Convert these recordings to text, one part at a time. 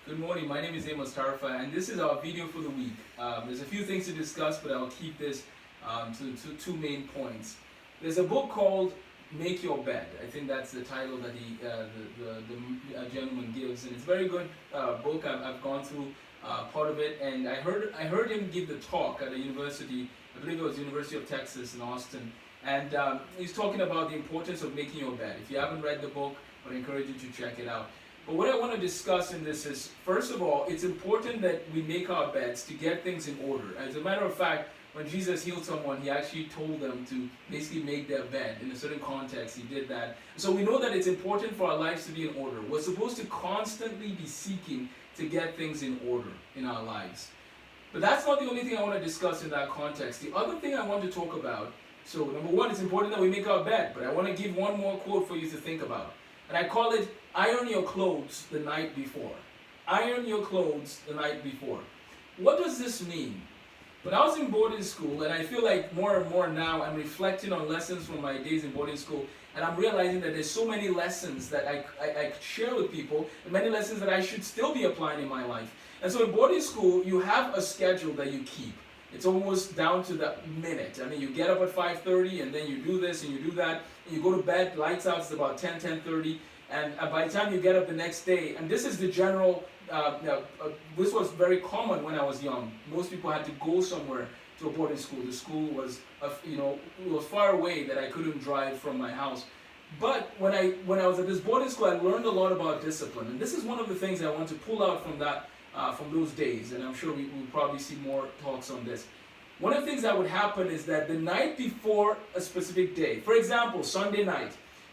Good morning, my name is Amos Tarfa, and this is our video for the week. There's a few things to discuss, but I'll keep this to two main points. There's a book called Make Your Bed. I think that's the title that the gentleman gives, and it's a very good book. I've gone through part of it, and I heard him give the talk at a university. I believe it was University of Texas in Austin, and he's talking about the importance of making your bed. If you haven't read the book, I would encourage you to check it out. But what I want to discuss in this is, first of all, it's important that we make our beds to get things in order. As a matter of fact, when Jesus healed someone, he actually told them to basically make their bed. In a certain context, he did that. So we know that it's important for our lives to be in order. We're supposed to constantly be seeking to get things in order in our lives. But that's not the only thing I want to discuss in that context. The other thing I want to talk about, so number one, it's important that we make our bed, but I want to give one more quote for you to think about. And I call it, iron your clothes the night before. Iron your clothes the night before. What does this mean? When I was in boarding school, and I feel like more and more now, I'm reflecting on lessons from my days in boarding school, and I'm realizing that there's so many lessons that I share with people, and many lessons that I should still be applying in my life. And so in boarding school, you have a schedule that you keep. It's almost down to the minute. I mean, you get up at 5:30, and then you do this and you do that, and you go to bed, lights out, it's about 10:30, and by the time you get up the next day, and this is the general, this was very common when I was young. Most people had to go somewhere to a boarding school. The school was, it was far away that I couldn't drive from my house. But when I was at this boarding school, I learned a lot about discipline, and this is one of the things I want to pull out from that. From those days, and I'm sure we'll probably see more talks on this. One of the things that would happen is that the night before a specific day, for example, Sunday night,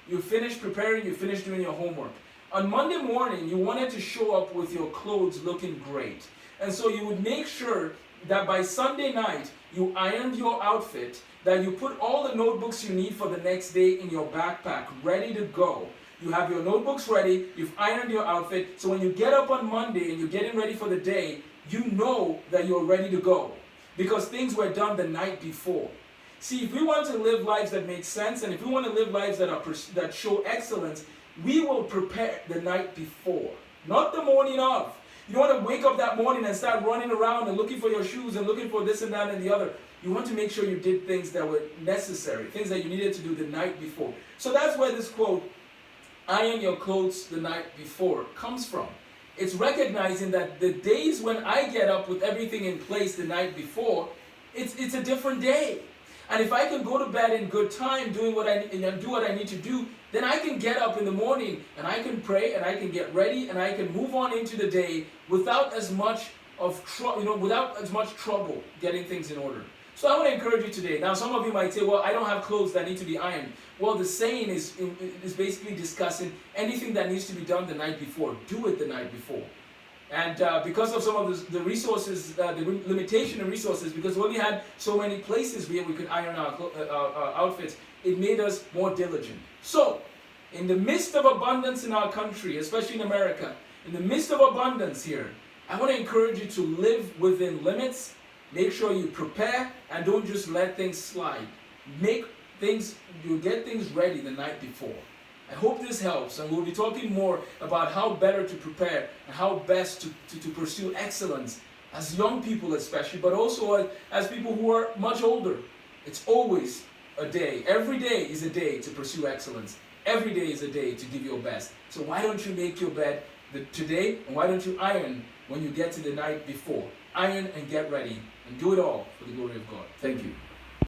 you finish preparing, you finish doing your homework. On Monday morning, you wanted to show up with your clothes looking great. And so you would make sure that by Sunday night, you ironed your outfit, that you put all the notebooks you need for the next day in your backpack, ready to go. You have your notebooks ready, you've ironed your outfit, so when you get up on Monday and you're getting ready for the day, you know that you're ready to go because things were done the night before. See, if we want to live lives that make sense, and if we want to live lives that show excellence, we will prepare the night before, not the morning of. You don't want to wake up that morning and start running around and looking for your shoes and looking for this and that and the other. You want to make sure you did things that were necessary, things that you needed to do the night before. So that's where this quote, iron your clothes the night before, comes from. It's recognizing that the days when I get up with everything in place the night before, it's a different day. And if I can go to bed in good time, do what I need to do, then I can get up in the morning and I can pray and I can get ready and I can move on into the day without as much trouble getting things in order. So I want to encourage you today. Now, some of you might say, well, I don't have clothes that need to be ironed. Well, the saying is basically discussing anything that needs to be done the night before. Do it the night before. And because of some of the resources, the limitation of resources, because we only had so many places where we could iron our outfits, it made us more diligent. So, in the midst of abundance in our country, especially in America, in the midst of abundance here, I want to encourage you to live within limits. Make sure you prepare and don't just let things slide. You get things ready the night before. I hope this helps, and we'll be talking more about how better to prepare and how best to pursue excellence as young people especially, but also as people who are much older. It's always a day. Every day is a day to pursue excellence. Every day is a day to give your best. So why don't you make your bed today, and why don't you iron when you get to the night before? Iron and get ready, and do it all for the glory of God. Thank you.